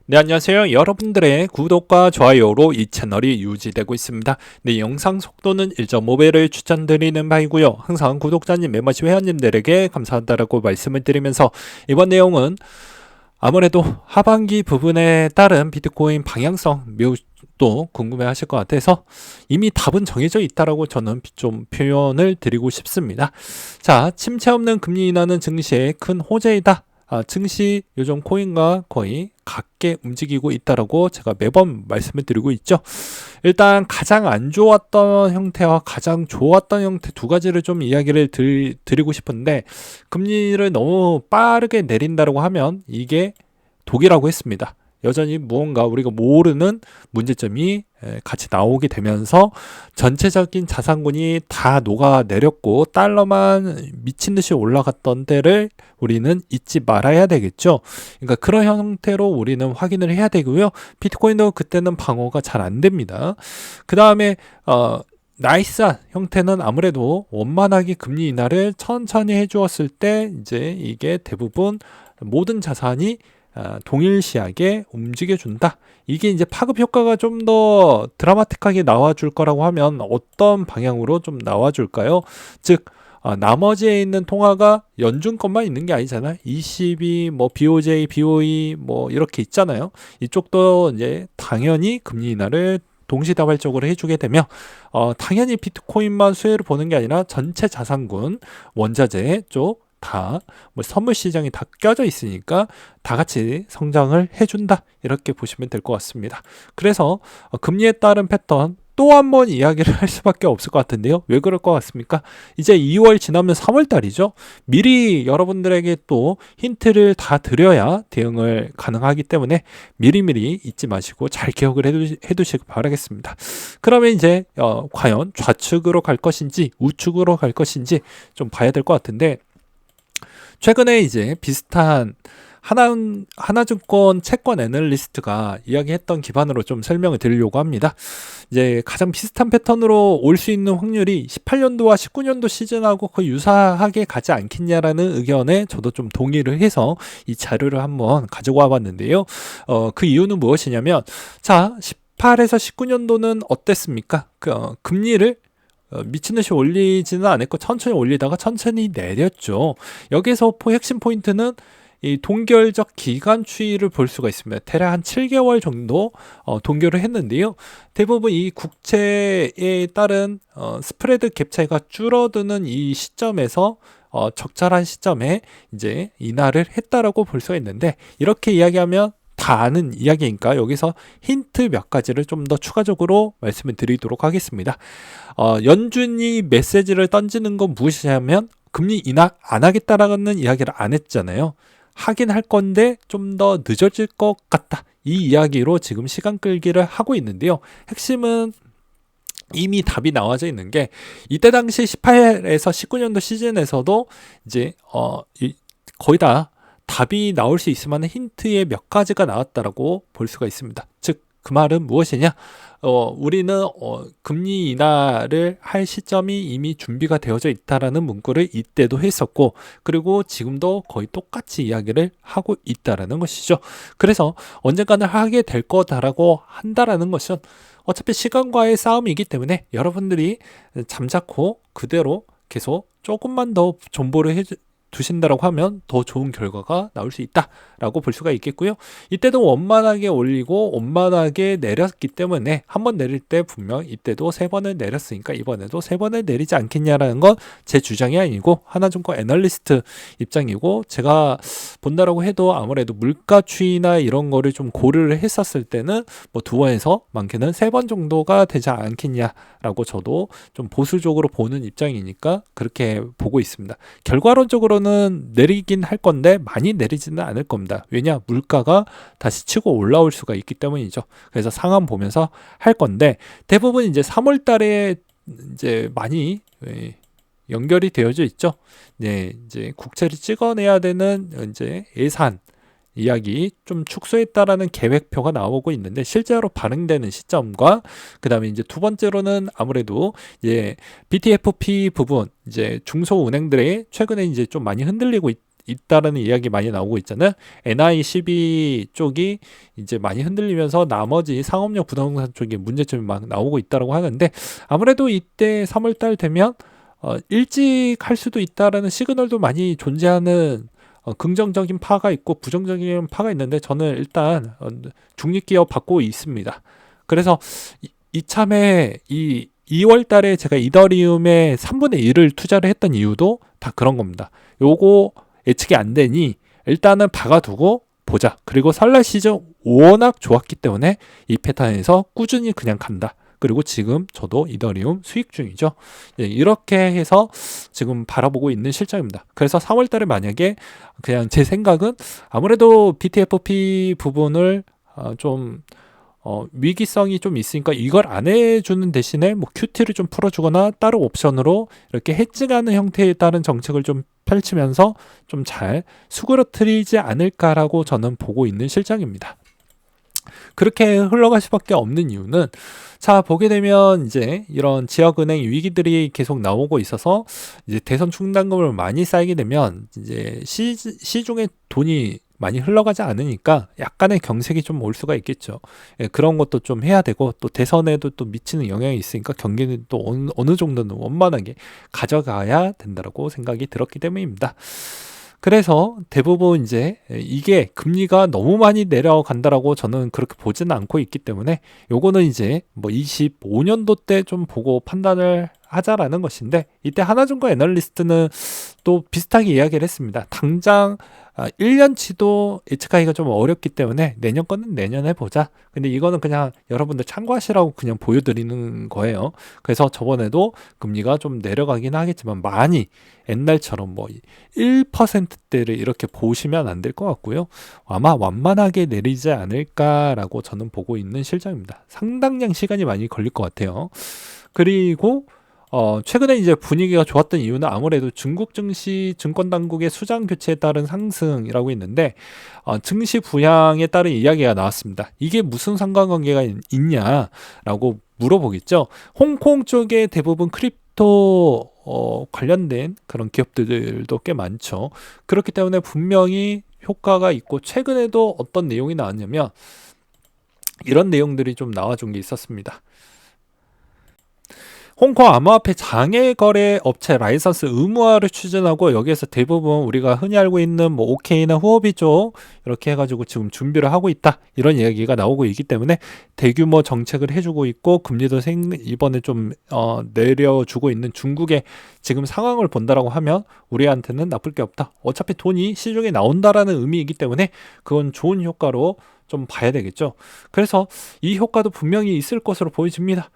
네, 안녕하세요. 여러분들의 구독과 좋아요로 이 채널이 유지되고 있습니다. 네, 영상 속도는 1.5배를 추천드리는 바이고요. 항상 구독자님, 멤버십 회원님들에게 감사하다라고 말씀을 드리면서 이번 내용은 아무래도 하반기 부분에 따른 비트코인 방향성 매우 또 궁금해 하실 것 같아서 이미 답은 정해져 있다라고 저는 좀 표현을 드리고 싶습니다. 자, 침체 없는 금리 인하는 증시의 큰 호재이다. 증시 요즘 코인과 거의 같게 움직이고 있다라고 제가 매번 말씀을 드리고 있죠. 일단 가장 안 좋았던 형태와 가장 좋았던 형태 두 가지를 좀 이야기를 드리고 싶은데, 금리를 너무 빠르게 내린다고 하면 이게 독이라고 했습니다. 여전히 무언가 우리가 모르는 문제점이 같이 나오게 되면서 전체적인 자산군이 다 녹아내렸고 달러만 미친 듯이 올라갔던 때를 우리는 잊지 말아야 되겠죠. 그러니까 그런 형태로 우리는 확인을 해야 되고요. 비트코인도 그때는 방어가 잘 안 됩니다. 그 다음에 나이스한 형태는 아무래도 원만하게 금리 인하를 천천히 해주었을 때 이제 이게 대부분 모든 자산이 동일시하게 움직여준다. 이게 이제 파급 효과가 좀 더 드라마틱하게 나와줄 거라고 하면 어떤 방향으로 좀 나와줄까요? 즉, 나머지에 있는 통화가 연준 것만 있는 게 아니잖아요. ECB, 뭐 BOJ, BOE 뭐 이렇게 있잖아요. 이쪽도 이제 당연히 금리 인하를 동시다발적으로 해주게 되면 당연히 비트코인만 수혜를 보는 게 아니라 전체 자산군, 원자재 쪽 다 뭐 선물 시장이 다 껴져 있으니까 다 같이 성장을 해준다, 이렇게 보시면 될 것 같습니다. 그래서 금리에 따른 패턴 또 한 번 이야기를 할 수밖에 없을 것 같은데요. 왜 그럴 것 같습니까? 이제 2월 지나면 3월 달이죠. 미리 여러분들에게 또 힌트를 다 드려야 대응을 가능하기 때문에 미리미리 잊지 마시고 잘 기억을 해두시기 바라겠습니다. 그러면 이제 과연 좌측으로 갈 것인지 우측으로 갈 것인지 좀 봐야 될 것 같은데, 최근에 이제 비슷한 하나증권 채권 애널리스트가 이야기했던 기반으로 좀 설명을 드리려고 합니다. 이제 가장 비슷한 패턴으로 올 수 있는 확률이 18년도와 19년도 시즌하고 거의 유사하게 가지 않겠냐라는 의견에 저도 좀 동의를 해서 이 자료를 한번 가지고 와봤는데요. 그 이유는 무엇이냐면, 자, 18에서 19년도는 어땠습니까? 금리를 미친 듯이 올리지는 않았고 천천히 올리다가 천천히 내렸죠. 여기서 핵심 포인트는 이 동결적 기간 추이를 볼 수가 있습니다. 대략 한 7개월 정도 동결을 했는데요. 대부분 이 국채에 따른 스프레드 갭 차이가 줄어드는 이 시점에서 적절한 시점에 이제 인하를 했다라고 볼 수가 있는데, 이렇게 이야기하면 다 아는 이야기니까 여기서 힌트 몇 가지를 좀 더 추가적으로 말씀을 드리도록 하겠습니다. 연준이 메시지를 던지는 건 무엇이냐면, 금리 인하 안 하겠다라는 이야기를 안 했잖아요. 하긴 할 건데 좀 더 늦어질 것 같다, 이 이야기로 지금 시간 끌기를 하고 있는데요. 핵심은 이미 답이 나와져 있는 게, 이때 당시 18에서 19년도 시즌에서도 이제 거의 다 답이 나올 수 있을 만한 힌트의 몇 가지가 나왔다라고 볼 수가 있습니다. 즉, 그 말은 무엇이냐? 우리는 금리 인하를 할 시점이 이미 준비가 되어져 있다라는 문구를 이때도 했었고, 그리고 지금도 거의 똑같이 이야기를 하고 있다라는 것이죠. 그래서 언젠가는 하게 될 거다라고 한다라는 것은 어차피 시간과의 싸움이기 때문에 여러분들이 잠자코 그대로 계속 조금만 더 존버를 두신다라고 하면 더 좋은 결과가 나올 수 있다라고 볼 수가 있겠고요. 이때도 원만하게 올리고 원만하게 내렸기 때문에 한 번 내릴 때 분명 이때도 3번을 내렸으니까 이번에도 3번을 내리지 않겠냐라는 건 제 주장이 아니고 하나증권 애널리스트 입장이고, 제가 본다라고 해도 아무래도 물가 추이나 이런 거를 좀 고려를 했었을 때는 뭐 2번에서 많게는 3번 정도가 되지 않겠냐라고 저도 좀 보수적으로 보는 입장이니까 그렇게 보고 있습니다. 결과론적으로는 내리긴 할 건데 많이 내리지는 않을 겁니다. 왜냐? 물가가 다시 치고 올라올 수가 있기 때문이죠. 그래서 상황 보면서 할 건데, 대부분 이제 3월 달에 이제 많이 연결이 되어져 있죠. 네, 이제 국채를 찍어내야 되는 이제 예산 이야기 좀 축소했다라는 계획표가 나오고 있는데, 실제로 반영되는 시점과 그 다음에 이제 두 번째로는 아무래도 이제 BTFP 부분, 이제 중소은행들이 최근에 이제 좀 많이 흔들리고 있다라는 이야기 많이 나오고 있잖아요. NI12 쪽이 이제 많이 흔들리면서 나머지 상업용 부동산 쪽에 문제점이 막 나오고 있다라고 하는데, 아무래도 이때 3월달 되면 일찍 할 수도 있다라는 시그널도 많이 존재하는, 긍정적인 파가 있고 부정적인 파가 있는데, 저는 일단 중립기업 받고 있습니다. 그래서 이참에 이 2월 달에 제가 이더리움에 3분의 1을 투자를 했던 이유도 다 그런 겁니다. 요거 예측이 안 되니 일단은 박아두고 보자. 그리고 설날 시즌 워낙 좋았기 때문에 이 패턴에서 꾸준히 그냥 간다. 그리고 지금 저도 이더리움 수익 중이죠. 이렇게 해서 지금 바라보고 있는 실정입니다. 그래서 3월 달에 만약에, 그냥 제 생각은 아무래도 BTFP 부분을 좀 위기성이 좀 있으니까 이걸 안 해주는 대신에 뭐 QT를 좀 풀어주거나 따로 옵션으로 이렇게 해지하는 형태에 따른 정책을 좀 펼치면서 좀 잘 수그러뜨리지 않을까라고 저는 보고 있는 실정입니다. 그렇게 흘러갈 수밖에 없는 이유는, 자, 보게 되면 이제 이런 지역은행 위기들이 계속 나오고 있어서 이제 대선 충당금을 많이 쌓이게 되면 이제 시중에 돈이 많이 흘러가지 않으니까 약간의 경색이 좀 올 수가 있겠죠. 예, 그런 것도 좀 해야 되고, 또 대선에도 또 미치는 영향이 있으니까 경기는 또 어느 정도는 원만하게 가져가야 된다고 생각이 들었기 때문입니다. 그래서 대부분 이제 이게 금리가 너무 많이 내려간다라고 저는 그렇게 보지는 않고 있기 때문에, 요거는 이제 뭐 25년도 때 좀 보고 판단을 하자라는 것인데, 이때 하나증권 애널리스트는 또 비슷하게 이야기를 했습니다. 당장 1년치도 예측하기가 좀 어렵기 때문에 내년 거는 내년에 보자. 근데 이거는 그냥 여러분들 참고하시라고 그냥 보여드리는 거예요. 그래서 저번에도 금리가 좀 내려가긴 하겠지만 많이 옛날처럼 뭐 1%대를 이렇게 보시면 안 될 것 같고요. 아마 완만하게 내리지 않을까라고 저는 보고 있는 실정입니다. 상당량 시간이 많이 걸릴 것 같아요. 그리고 최근에 이제 분위기가 좋았던 이유는 아무래도 중국 증시 증권당국의 수장 교체에 따른 상승이라고 있는데, 증시 부양에 따른 이야기가 나왔습니다. 이게 무슨 상관관계가 있냐라고 물어보겠죠. 홍콩 쪽에 대부분 크립토 관련된 그런 기업들도 꽤 많죠. 그렇기 때문에 분명히 효과가 있고, 최근에도 어떤 내용이 나왔냐면 이런 내용들이 좀 나와준 게 있었습니다. 홍콩 암호화폐 장외거래 업체 라이선스 의무화를 추진하고, 여기에서 대부분 우리가 흔히 알고 있는 뭐 OK나 후오비 쪽 이렇게 해가지고 지금 준비를 하고 있다, 이런 이야기가 나오고 있기 때문에 대규모 정책을 해주고 있고, 금리도 이번에 좀 내려주고 있는 중국의 지금 상황을 본다라고 하면 우리한테는 나쁠 게 없다. 어차피 돈이 시중에 나온다라는 의미이기 때문에 그건 좋은 효과로 좀 봐야 되겠죠. 그래서 이 효과도 분명히 있을 것으로 보여집니다.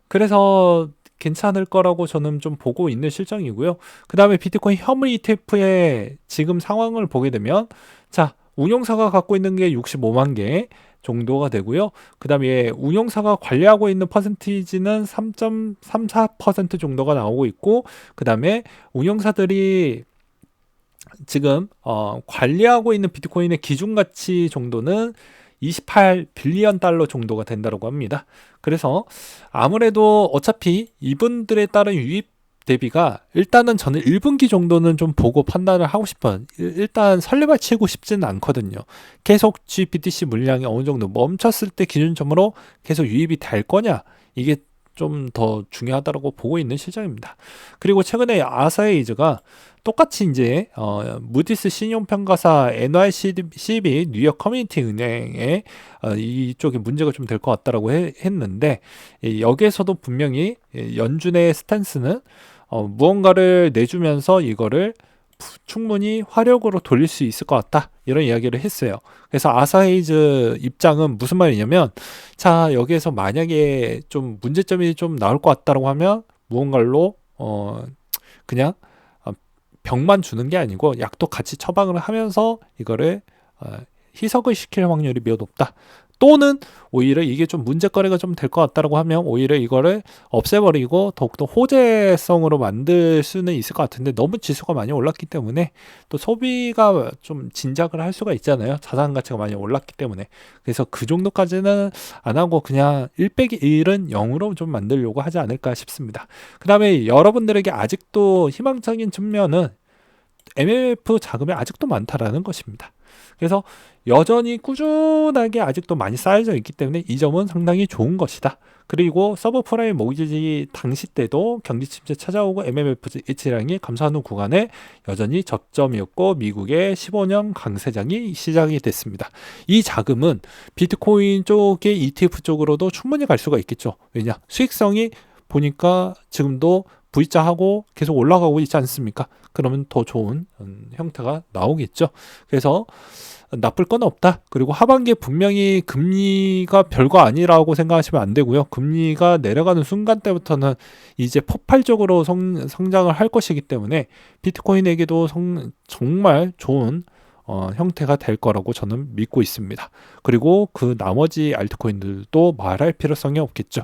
그래서 괜찮을 거라고 저는 좀 보고 있는 실정이고요. 그 다음에 비트코인 현물 ETF의 지금 상황을 보게 되면, 자, 운용사가 갖고 있는 게 65만 개 정도가 되고요. 그 다음에 운용사가 관리하고 있는 퍼센티지는 3.34% 정도가 나오고 있고, 그 다음에 운용사들이 지금 관리하고 있는 비트코인의 기준가치 정도는 28빌리언 달러 정도가 된다고 합니다. 그래서 아무래도 어차피 이분들에 따른 유입 대비가, 일단은 저는 1분기 정도는 좀 보고 판단을 하고 싶어요. 일단 설레발 치고 싶지는 않거든요. 계속 GBTC 물량이 어느 정도 멈췄을 때 기준점으로 계속 유입이 될 거냐, 이게 좀 더 중요하다고 보고 있는 실정입니다. 그리고 최근에 아사히즈가 똑같이 이제 무디스 신용평가사 NYCB 뉴욕 커뮤니티 은행에 이쪽에 문제가 좀 될 것 같다라고 했는데, 여기에서도 분명히 연준의 스탠스는 무언가를 내주면서 이거를 충분히 화력으로 돌릴 수 있을 것 같다, 이런 이야기를 했어요. 그래서 아사히즈 입장은 무슨 말이냐면, 자, 여기에서 만약에 좀 문제점이 좀 나올 것 같다고 하면 무언가로 그냥 병만 주는 게 아니고 약도 같이 처방을 하면서 이거를 희석을 시킬 확률이 매우 높다. 또는 오히려 이게 좀 문제거리가 좀 될 것 같다고 하면 오히려 이거를 없애버리고 더욱더 호재성으로 만들 수는 있을 것 같은데, 너무 지수가 많이 올랐기 때문에 또 소비가 좀 진작을 할 수가 있잖아요. 자산 가치가 많이 올랐기 때문에. 그래서 그 정도까지는 안 하고 그냥 1/1은 0으로 좀 만들려고 하지 않을까 싶습니다. 그 다음에 여러분들에게 아직도 희망적인 측면은, MMF 자금이 아직도 많다라는 것입니다. 그래서 여전히 꾸준하게 아직도 많이 쌓여져 있기 때문에 이 점은 상당히 좋은 것이다. 그리고 서브프라임 모기지 당시 때도 경기 침체 찾아오고 MMF 예치량이 감소하는 구간에 여전히 저점이었고 미국의 15년 강세장이 시작이 됐습니다. 이 자금은 비트코인 쪽의 ETF 쪽으로도 충분히 갈 수가 있겠죠. 왜냐? 수익성이 보니까 지금도 V자하고 계속 올라가고 있지 않습니까? 그러면 더 좋은 형태가 나오겠죠. 그래서 나쁠 건 없다. 그리고 하반기에 분명히 금리가 별거 아니라고 생각하시면 안 되고요. 금리가 내려가는 순간 때부터는 이제 폭발적으로 성장을 할 것이기 때문에 비트코인에게도 정말 좋은 형태가 될 거라고 저는 믿고 있습니다. 그리고 그 나머지 알트코인들도 말할 필요성이 없겠죠.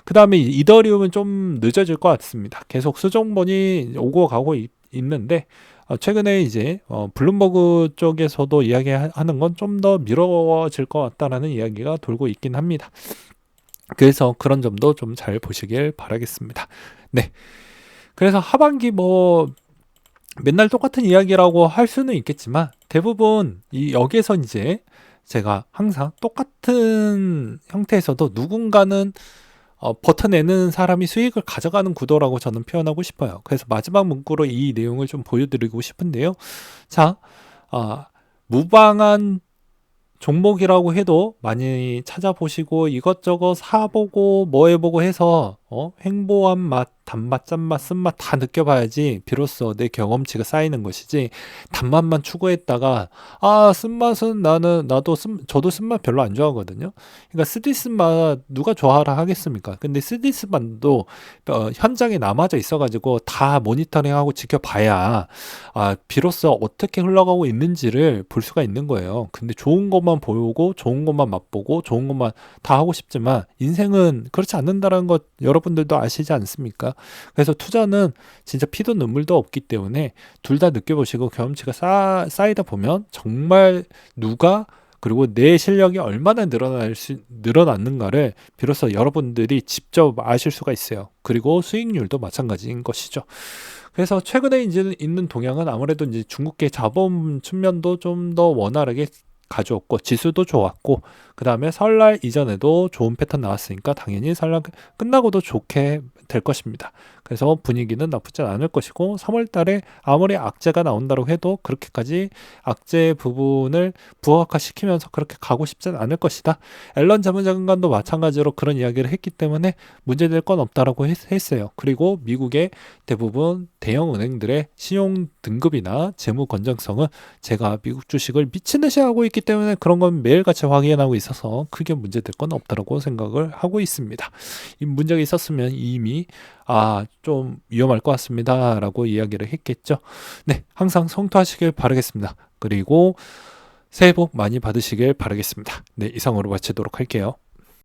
그 다음에 이더리움은 좀 늦어질 것 같습니다. 계속 수정본이 오고 가고 있는데 최근에 이제 블룸버그 쪽에서도 이야기하는 건 좀 더 미뤄질 것 같다라는 이야기가 돌고 있긴 합니다. 그래서 그런 점도 좀 잘 보시길 바라겠습니다. 네. 그래서 하반기 맨날 똑같은 이야기라고 할 수는 있겠지만 대부분 여기에서 이제 제가 항상 똑같은 형태에서도 누군가는 버텨내는 사람이 수익을 가져가는 구도라고 저는 표현하고 싶어요. 그래서 마지막 문구로 이 내용을 좀 보여드리고 싶은데요. 자, 무방한 종목이라고 해도 많이 찾아보시고 이것저것 사보고 뭐 해보고 해서 횡보한 맛, 단맛, 짠맛, 쓴맛 다 느껴봐야지 비로소 내 경험치가 쌓이는 것이지 단맛만 추구했다가 쓴맛은 저도 쓴맛 별로 안 좋아하거든요. 그러니까 쓰디쓴맛 누가 좋아하라 하겠습니까? 근데 쓰디쓴맛도 현장에 남아져 있어가지고 다 모니터링하고 지켜봐야 비로소 어떻게 흘러가고 있는지를 볼 수가 있는 거예요. 근데 좋은 것만 보고 좋은 것만 맛보고 좋은 것만 다 하고 싶지만 인생은 그렇지 않는다는 것 여러분들도 아시지 않습니까? 그래서 투자는 진짜 피도 눈물도 없기 때문에 둘 다 느껴보시고 경험치가 쌓이다 보면 정말 그리고 내 실력이 얼마나 늘어났는가를 비로소 여러분들이 직접 아실 수가 있어요. 그리고 수익률도 마찬가지인 것이죠. 그래서 최근에 이제 있는 동향은 아무래도 이제 중국계 자본 측면도 좀 더 원활하게 가져왔고 지수도 좋았고 그 다음에 설날 이전에도 좋은 패턴 나왔으니까 당연히 설날 끝나고도 좋게 될 것입니다. 그래서 분위기는 나쁘지 않을 것이고 3월 달에 아무리 악재가 나온다고 해도 그렇게까지 악재 부분을 부각화시키면서 그렇게 가고 싶지는 않을 것이다. 앨런 자문장관도 마찬가지로 그런 이야기를 했기 때문에 문제될 건 없다라고 했어요. 그리고 미국의 대부분 대형 은행들의 신용 등급이나 재무 건전성은 제가 미국 주식을 미친 듯이 하고 있기 때문에 그런 건 매일같이 확인하고 있어서 크게 문제될 건 없다라고 생각을 하고 있습니다. 이 문제가 있었으면 이미 좀 위험할 것 같습니다 라고 이야기를 했겠죠. 네, 항상 성투하시길 바라겠습니다. 그리고 새해 복 많이 받으시길 바라겠습니다. 네, 이상으로 마치도록 할게요.